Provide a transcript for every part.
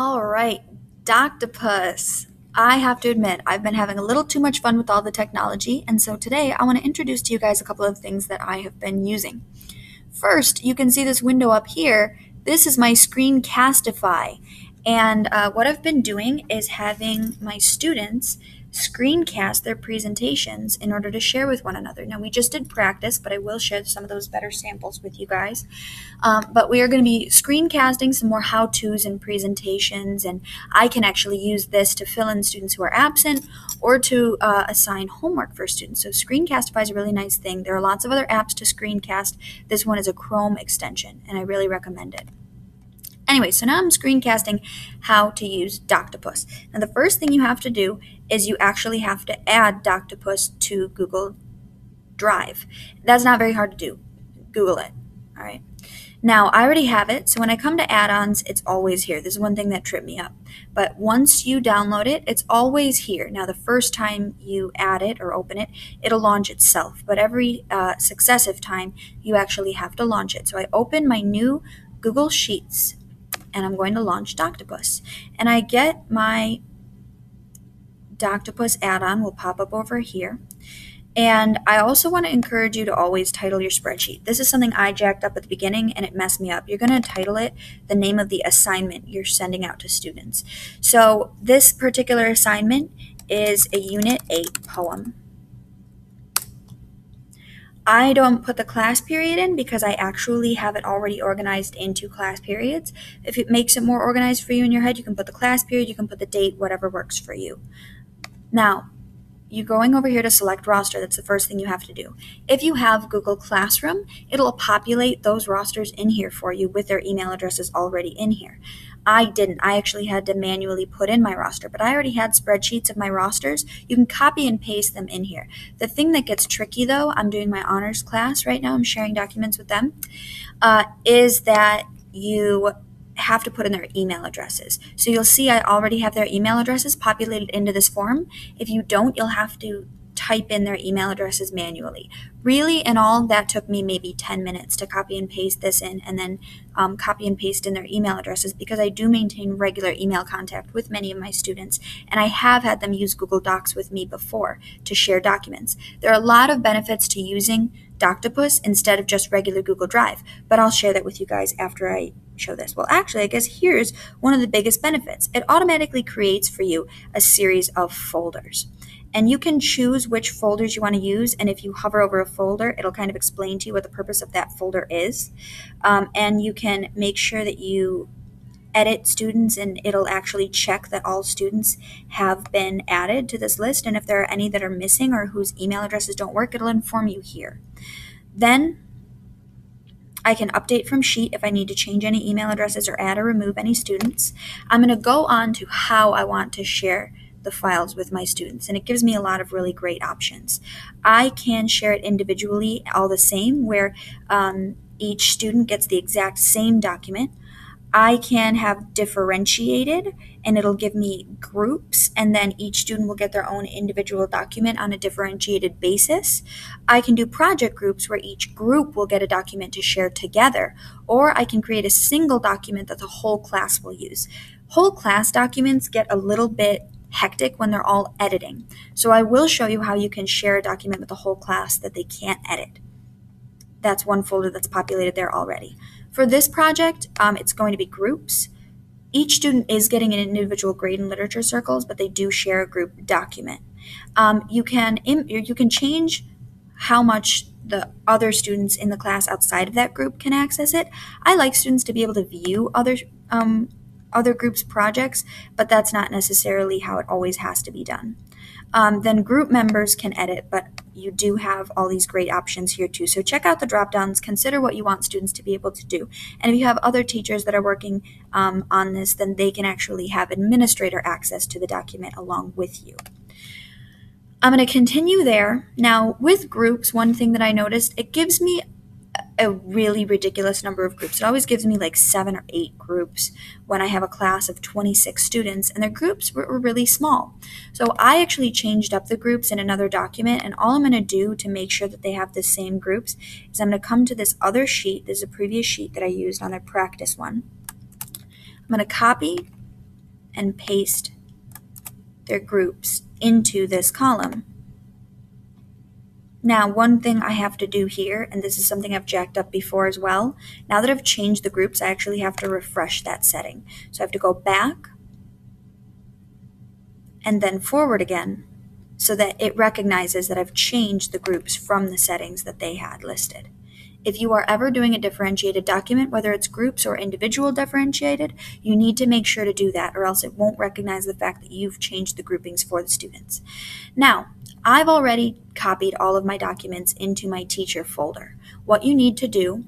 All right, Doctopus. I have to admit, I've been having a little too much fun with all the technology, and so today I want to introduce to you guys a couple of things that I have been using. First, you can see this window up here. This is my Screencastify, and what I've been doing is having my students screencast their presentations in order to share with one another. Now, we just did practice, but I will share some of those better samples with you guys. But we are going to be screencasting some more how-tos and presentations, and I can actually use this to fill in students who are absent or to assign homework for students. So Screencastify is a really nice thing. There are lots of other apps to screencast. This one is a Chrome extension, and I really recommend it. Anyway, so now I'm screencasting how to use Doctopus. Now the first thing you have to do is you actually have to add Doctopus to Google Drive. That's not very hard to do. Google it. All right. Now, I already have it, so when I come to add-ons, it's always here. This is one thing that tripped me up. But once you download it, it's always here. Now, the first time you add it or open it, it'll launch itself. But every successive time, you actually have to launch it. So I open my new Google Sheets, and I'm going to launch Doctopus. And I get my Doctopus add-on will pop up over here. And I also want to encourage you to always title your spreadsheet. This is something I jacked up at the beginning and it messed me up. You're going to title it the name of the assignment you're sending out to students. So this particular assignment is a Unit 8 poem. I don't put the class period in because I actually have it already organized into class periods. If it makes it more organized for you in your head, you can put the class period, you can put the date, whatever works for you. Now, you're going over here to select roster. That's the first thing you have to do. If you have Google Classroom, it'll populate those rosters in here for you with their email addresses already in here. I didn't. I actually had to manually put in my roster, but I already had spreadsheets of my rosters. You can copy and paste them in here. The thing that gets tricky though, I'm doing my honors class right now, I'm sharing documents with them, is that you have to put in their email addresses. So you'll see I already have their email addresses populated into this form. If you don't, you'll have to type in their email addresses manually. Really, in all, that took me maybe 10 minutes to copy and paste this in and then copy and paste in their email addresses because I do maintain regular email contact with many of my students and I have had them use Google Docs with me before to share documents. There are a lot of benefits to using Doctopus instead of just regular Google Drive, but I'll share that with you guys after I show this. Well, actually, I guess here's one of the biggest benefits. It automatically creates for you a series of folders. And you can choose which folders you want to use, and if you hover over a folder, it'll kind of explain to you what the purpose of that folder is. And you can make sure that you edit students, and it'll actually check that all students have been added to this list, and if there are any that are missing or whose email addresses don't work, it'll inform you here. Then I can update from Sheet if I need to change any email addresses or add or remove any students. I'm going to go on to how I want to share the files with my students, and it gives me a lot of really great options. I can share it individually all the same, where each student gets the exact same document. I can have differentiated, and it'll give me groups, and then each student will get their own individual document on a differentiated basis. I can do project groups where each group will get a document to share together, or I can create a single document that the whole class will use. Whole class documents get a little bit hectic when they're all editing. So I will show you how you can share a document with the whole class that they can't edit. That's one folder that's populated there already. For this project, it's going to be groups. Each student is getting an individual grade in literature circles, but they do share a group document. You can change how much the other students in the class outside of that group can access it. I like students to be able to view other groups' projects, but that's not necessarily how it always has to be done. Then group members can edit, but you do have all these great options here too. So check out the drop-downs, consider what you want students to be able to do. And if you have other teachers that are working on this, then they can actually have administrator access to the document along with you. I'm going to continue there. Now with groups, one thing that I noticed, it gives me a really ridiculous number of groups. It always gives me like 7 or 8 groups when I have a class of 26 students, and their groups were really small. So I actually changed up the groups in another document, and all I'm going to do to make sure that they have the same groups is I'm going to come to this other sheet. This is a previous sheet that I used on a practice one. I'm going to copy and paste their groups into this column. Now, one thing I have to do here, and this is something I've jacked up before as well, now that I've changed the groups, I actually have to refresh that setting. So I have to go back and then forward again so that it recognizes that I've changed the groups from the settings that they had listed. If you are ever doing a differentiated document, whether it's groups or individual differentiated, you need to make sure to do that, or else it won't recognize the fact that you've changed the groupings for the students. Now, I've already copied all of my documents into my teacher folder. What you need to do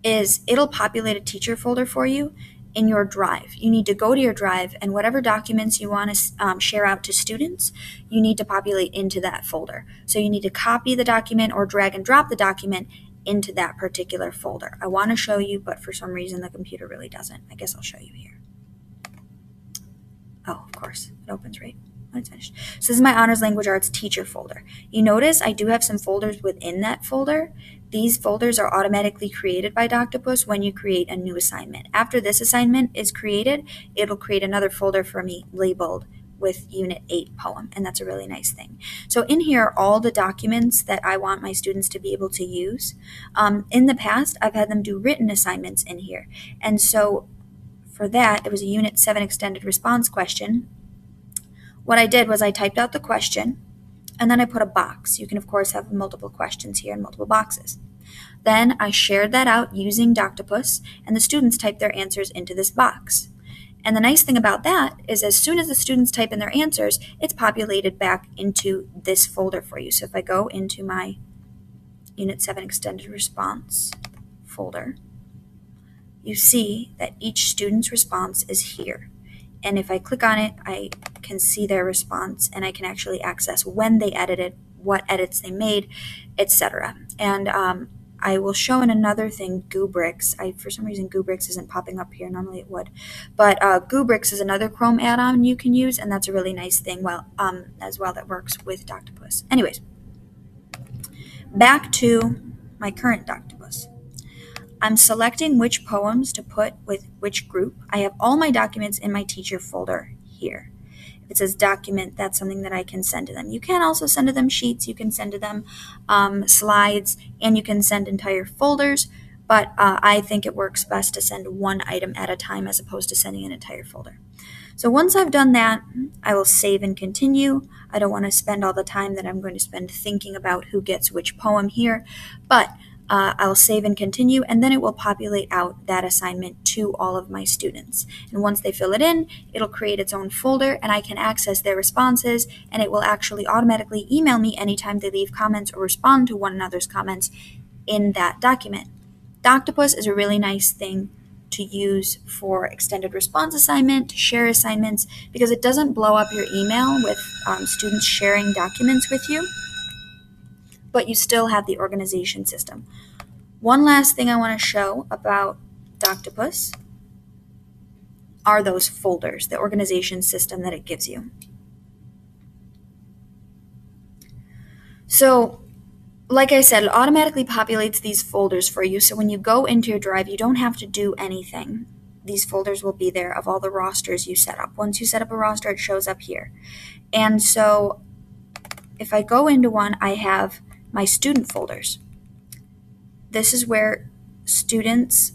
is it'll populate a teacher folder for you in your drive. You need to go to your drive, and whatever documents you want to share out to students, you need to populate into that folder. So you need to copy the document or drag and drop the document into that particular folder. I want to show you, but for some reason the computer really doesn't. I guess I'll show you here. Oh, of course, it opens right when it's finished. So this is my Honors Language Arts teacher folder. You notice I do have some folders within that folder. These folders are automatically created by Doctopus when you create a new assignment. After this assignment is created, it'll create another folder for me labeled with Unit 8 poem, and that's a really nice thing. So in here are all the documents that I want my students to be able to use. In the past, I've had them do written assignments in here, and so for that, it was a Unit 7 extended response question. What I did was I typed out the question, and then I put a box. You can, of course, have multiple questions here and multiple boxes. Then I shared that out using Doctopus, and the students typed their answers into this box. And the nice thing about that is as soon as the students type in their answers, it's populated back into this folder for you. So if I go into my Unit 7 extended response folder, you see that each student's response is here. And if I click on it, I can see their response, and I can actually access when they edited, what edits they made, etc. And I will show in another thing, Goobrix. For some reason, Goobrix isn't popping up here. Normally it would. But Goobrix is another Chrome add-on you can use, and that's a really nice thing as well that works with Doctopus. Anyways, back to my current Doctopus. I'm selecting which poems to put with which group. I have all my documents in my teacher folder here. If it says document, that's something that I can send to them. You can also send to them sheets, you can send to them slides, and you can send entire folders, but I think it works best to send one item at a time as opposed to sending an entire folder. So once I've done that, I will save and continue. I don't want to spend all the time that I'm going to spend thinking about who gets which poem here, but I'll save and continue, and then it will populate out that assignment to all of my students. And once they fill it in, it'll create its own folder, and I can access their responses, and it will actually automatically email me anytime they leave comments or respond to one another's comments in that document. Doctopus is a really nice thing to use for extended response assignment, to share assignments, because it doesn't blow up your email with students sharing documents with you, but you still have the organization system. One last thing I want to show about Doctopus are those folders, the organization system that it gives you. So, like I said, it automatically populates these folders for you, so when you go into your drive, you don't have to do anything. These folders will be there of all the rosters you set up. Once you set up a roster, it shows up here. And so, if I go into one, I have my student folders. This is where students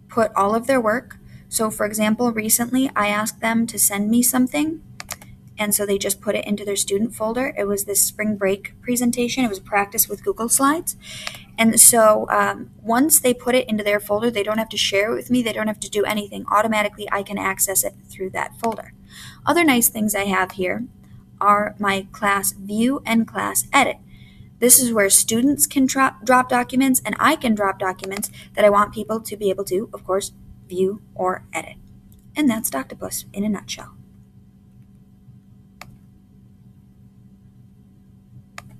put all of their work. So for example, recently I asked them to send me something, and so they just put it into their student folder. It was this spring break presentation. It was practice with Google Slides. And so once they put it into their folder, they don't have to share it with me. They don't have to do anything. Automatically, I can access it through that folder. Other nice things I have here are my class view and class edit. This is where students can drop documents, and I can drop documents that I want people to be able to, of course, view or edit. And that's Doctopus in a nutshell.